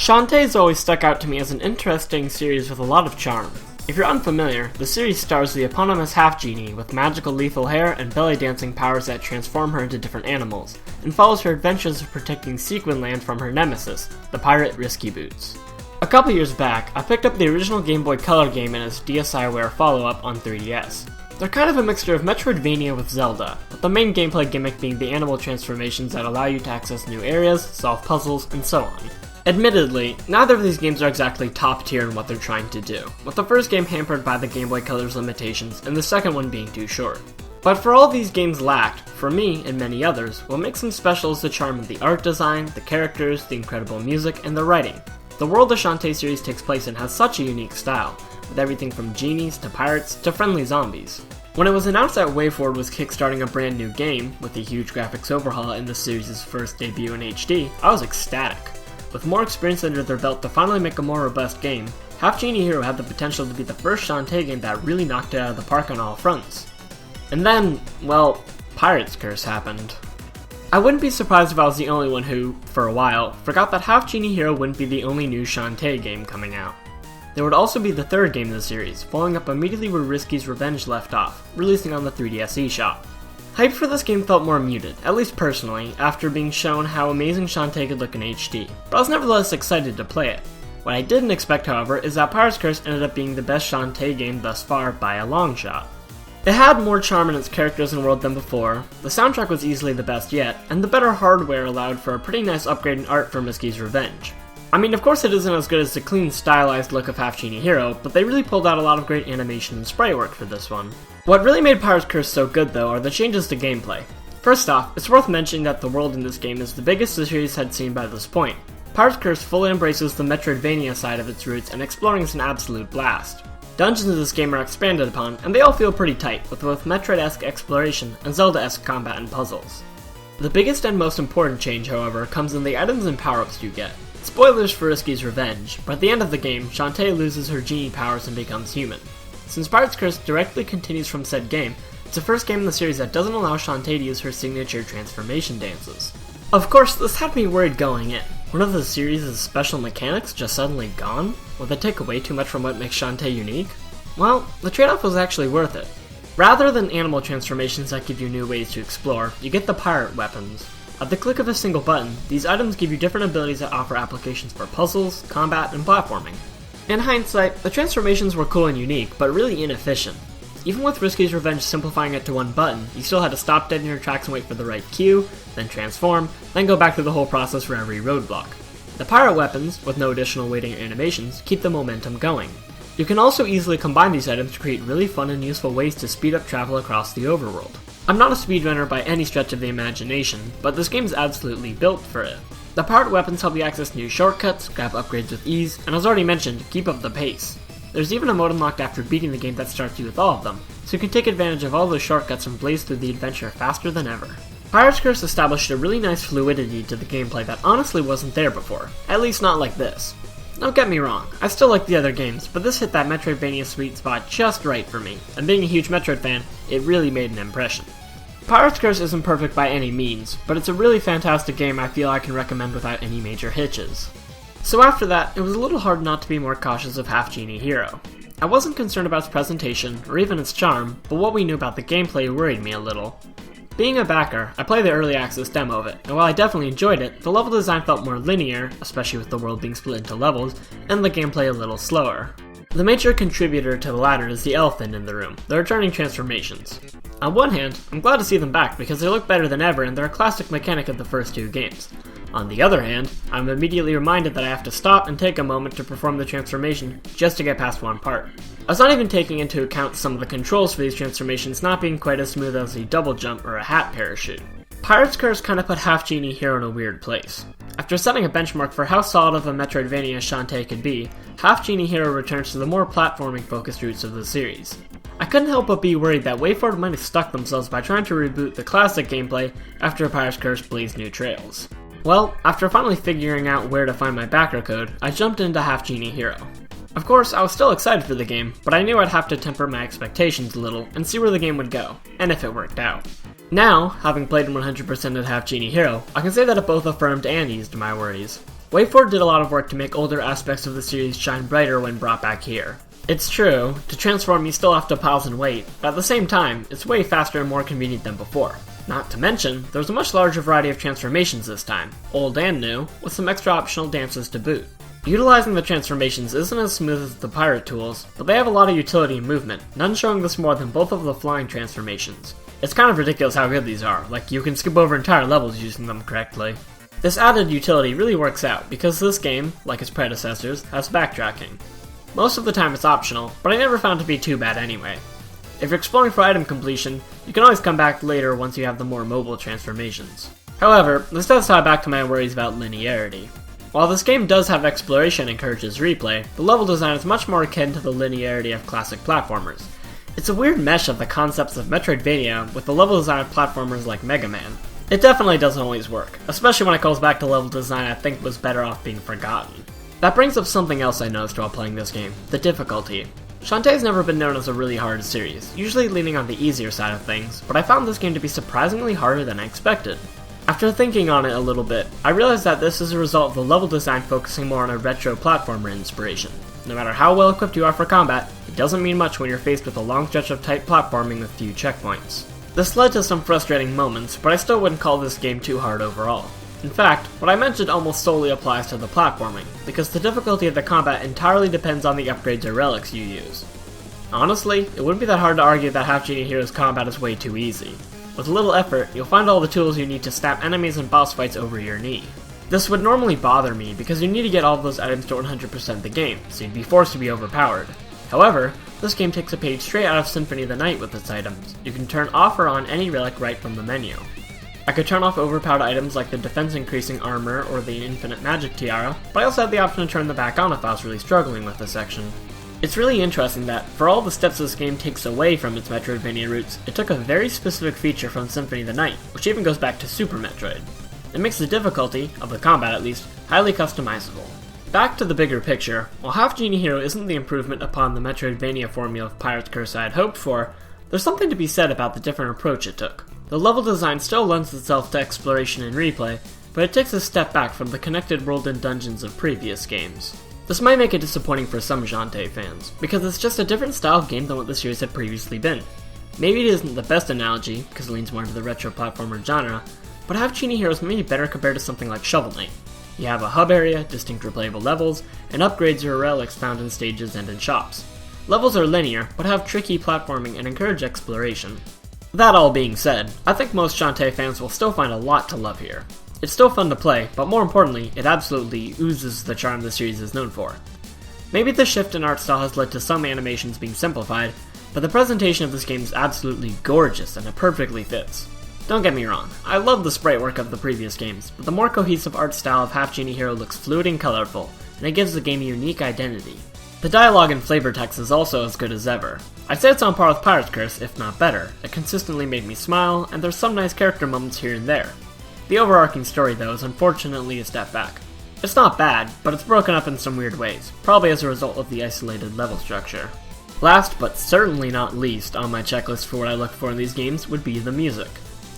Shantae's always stuck out to me as an interesting series with a lot of charm. If you're unfamiliar, the series stars the eponymous Half-Genie with magical lethal hair and belly dancing powers that transform her into different animals, and follows her adventures of protecting Sequin Land from her nemesis, the pirate Risky Boots. A couple years back, I picked up the original Game Boy Color game and its DSiWare follow-up on 3DS. They're kind of a mixture of Metroidvania with Zelda, with the main gameplay gimmick being the animal transformations that allow you to access new areas, solve puzzles, and so on. Admittedly, neither of these games are exactly top tier in what they're trying to do, with the first game hampered by the Game Boy Color's limitations and the second one being too short. But for all these games lacked, for me and many others, what makes them special is the charm of the art design, the characters, the incredible music, and the writing. The world the Shantae series takes place in has such a unique style, with everything from genies to pirates to friendly zombies. When it was announced that Wayforward was kickstarting a brand new game, with a huge graphics overhaul in the series' first debut in HD, I was ecstatic. With more experience under their belt to finally make a more robust game, Half-Genie Hero had the potential to be the first Shantae game that really knocked it out of the park on all fronts. And then, well, Pirate's Curse happened. I wouldn't be surprised if I was the only one who, for a while, forgot that Half-Genie Hero wouldn't be the only new Shantae game coming out. There would also be the third game in the series, following up immediately where Risky's Revenge left off, releasing on the 3DS eShop. Hype for this game felt more muted, at least personally, after being shown how amazing Shantae could look in HD, but I was nevertheless excited to play it. What I didn't expect, however, is that Pirate's Curse ended up being the best Shantae game thus far by a long shot. It had more charm in its characters and world than before, the soundtrack was easily the best yet, and the better hardware allowed for a pretty nice upgrade in art for Risky's Revenge. I mean, of course it isn't as good as the clean, stylized look of Half-Genie Hero, but they really pulled out a lot of great animation and sprite work for this one. What really made Pirate's Curse so good, though, are the changes to gameplay. First off, it's worth mentioning that the world in this game is the biggest the series had seen by this point. Pirate's Curse fully embraces the Metroidvania side of its roots, and exploring is an absolute blast. Dungeons in this game are expanded upon, and they all feel pretty tight, with both Metroid-esque exploration and Zelda-esque combat and puzzles. The biggest and most important change, however, comes in the items and power-ups you get. Spoilers for Risky's Revenge, but at the end of the game, Shantae loses her genie powers and becomes human. Since Pirate's Curse directly continues from said game, it's the first game in the series that doesn't allow Shantae to use her signature transformation dances. Of course, this had me worried going in. One of the series' special mechanics just suddenly gone? Will they take away too much from what makes Shantae unique? Well, the trade-off was actually worth it. Rather than animal transformations that give you new ways to explore, you get the pirate weapons. At the click of a single button, these items give you different abilities that offer applications for puzzles, combat, and platforming. In hindsight, the transformations were cool and unique, but really inefficient. Even with Risky's Revenge simplifying it to one button, you still had to stop dead in your tracks and wait for the right cue, then transform, then go back through the whole process for every roadblock. The pirate weapons, with no additional waiting or animations, keep the momentum going. You can also easily combine these items to create really fun and useful ways to speed up travel across the overworld. I'm not a speedrunner by any stretch of the imagination, but this game is absolutely built for it. The pirate weapons help you access new shortcuts, grab upgrades with ease, and as already mentioned, keep up the pace. There's even a mode unlocked after beating the game that starts you with all of them, so you can take advantage of all those shortcuts and blaze through the adventure faster than ever. Pirate's Curse established a really nice fluidity to the gameplay that honestly wasn't there before, at least not like this. Don't get me wrong, I still like the other games, but this hit that Metroidvania sweet spot just right for me, and being a huge Metroid fan, it really made an impression. Pirate's Curse isn't perfect by any means, but it's a really fantastic game I feel I can recommend without any major hitches. So after that, it was a little hard not to be more cautious of Half-Genie Hero. I wasn't concerned about its presentation, or even its charm, but what we knew about the gameplay worried me a little. Being a backer, I played the early access demo of it, and while I definitely enjoyed it, the level design felt more linear, especially with the world being split into levels, and the gameplay a little slower. The major contributor to the latter is the elephant in the room, the returning transformations. On one hand, I'm glad to see them back because they look better than ever and they're a classic mechanic of the first two games. On the other hand, I'm immediately reminded that I have to stop and take a moment to perform the transformation just to get past one part. I was not even taking into account some of the controls for these transformations not being quite as smooth as a double jump or a hat parachute. Pirate's Curse kinda put Half-Genie Hero in a weird place. After setting a benchmark for how solid of a Metroidvania Shantae could be, Half-Genie Hero returns to the more platforming-focused roots of the series. I couldn't help but be worried that Wayforward might have stuck themselves by trying to reboot the classic gameplay after Pirate's Curse blazed new trails. Well, after finally figuring out where to find my backer code, I jumped into Half-Genie Hero. Of course, I was still excited for the game, but I knew I'd have to temper my expectations a little and see where the game would go, and if it worked out. Now, having played 100% of Half-Genie Hero, I can say that it both affirmed and eased my worries. Wayforward did a lot of work to make older aspects of the series shine brighter when brought back here. It's true, to transform you still have to pause and wait, but at the same time, it's way faster and more convenient than before. Not to mention, there's a much larger variety of transformations this time, old and new, with some extra optional dances to boot. Utilizing the transformations isn't as smooth as the pirate tools, but they have a lot of utility and movement, none showing this more than both of the flying transformations. It's kind of ridiculous how good these are, like you can skip over entire levels using them correctly. This added utility really works out, because this game, like its predecessors, has backtracking. Most of the time it's optional, but I never found it to be too bad anyway. If you're exploring for item completion, you can always come back later once you have the more mobile transformations. However, this does tie back to my worries about linearity. While this game does have exploration and encourages replay, the level design is much more akin to the linearity of classic platformers. It's a weird mesh of the concepts of Metroidvania with the level design of platformers like Mega Man. It definitely doesn't always work, especially when it goes back to level design I think was better off being forgotten. That brings up something else I noticed while playing this game, the difficulty. Shantae's never been known as a really hard series, usually leaning on the easier side of things, but I found this game to be surprisingly harder than I expected. After thinking on it a little bit, I realized that this is a result of the level design focusing more on a retro platformer inspiration. No matter how well equipped you are for combat, it doesn't mean much when you're faced with a long stretch of tight platforming with few checkpoints. This led to some frustrating moments, but I still wouldn't call this game too hard overall. In fact, what I mentioned almost solely applies to the platforming, because the difficulty of the combat entirely depends on the upgrades or relics you use. Honestly, it wouldn't be that hard to argue that Half-Genie Hero's combat is way too easy. With little effort, you'll find all the tools you need to snap enemies and boss fights over your knee. This would normally bother me because you need to get all of those items to 100% the game, so you'd be forced to be overpowered. However, this game takes a page straight out of Symphony of the Night with its items. You can turn off or on any relic right from the menu. I could turn off overpowered items like the defense increasing armor or the infinite magic tiara, but I also had the option to turn them back on if I was really struggling with this section. It's really interesting that, for all the steps this game takes away from its Metroidvania roots, it took a very specific feature from Symphony of the Night, which even goes back to Super Metroid. It makes the difficulty, of the combat at least, highly customizable. Back to the bigger picture, while Half-Genie Hero isn't the improvement upon the Metroidvania formula of Pirate's Curse I had hoped for, there's something to be said about the different approach it took. The level design still lends itself to exploration and replay, but it takes a step back from the connected world and dungeons of previous games. This might make it disappointing for some Shantae fans, because it's just a different style of game than what the series had previously been. Maybe it isn't the best analogy, because it leans more into the retro platformer genre, but Half-Genie Heroes may be better compared to something like Shovel Knight. You have a hub area, distinct replayable levels, and upgrades or relics found in stages and in shops. Levels are linear, but have tricky platforming and encourage exploration. That all being said, I think most Shantae fans will still find a lot to love here. It's still fun to play, but more importantly, it absolutely oozes the charm the series is known for. Maybe the shift in art style has led to some animations being simplified, but the presentation of this game is absolutely gorgeous and it perfectly fits. Don't get me wrong, I love the sprite work of the previous games, but the more cohesive art style of Half-Genie Hero looks fluid and colorful, and it gives the game a unique identity. The dialogue and flavor text is also as good as ever. I'd say it's on par with Pirate's Curse, if not better. It consistently made me smile, and there's some nice character moments here and there. The overarching story, though, is unfortunately a step back. It's not bad, but it's broken up in some weird ways, probably as a result of the isolated level structure. Last, but certainly not least, on my checklist for what I look for in these games would be the music.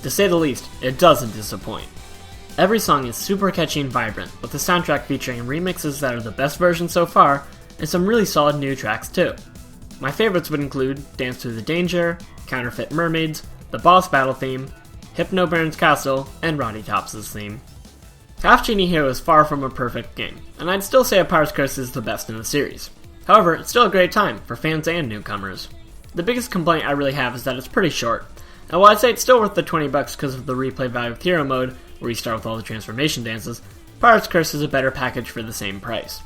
To say the least, it doesn't disappoint. Every song is super catchy and vibrant, with the soundtrack featuring remixes that are the best version so far, and some really solid new tracks too. My favorites would include Dance Through the Danger, Counterfeit Mermaids, the boss battle theme, Hypno Baron's Castle, and Roddy Tops' theme. Half-Genie Hero is far from a perfect game, and I'd still say A Pirate's Curse is the best in the series. However, it's still a great time, for fans and newcomers. The biggest complaint I really have is that it's pretty short, and while I'd say it's still worth the $20 because of the replay value with Hero Mode, where you start with all the transformation dances, Pirate's Curse is a better package for the same price.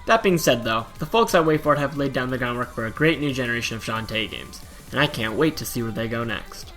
That being said though, the folks at Wayforward have laid down the groundwork for a great new generation of Shantae games, and I can't wait to see where they go next.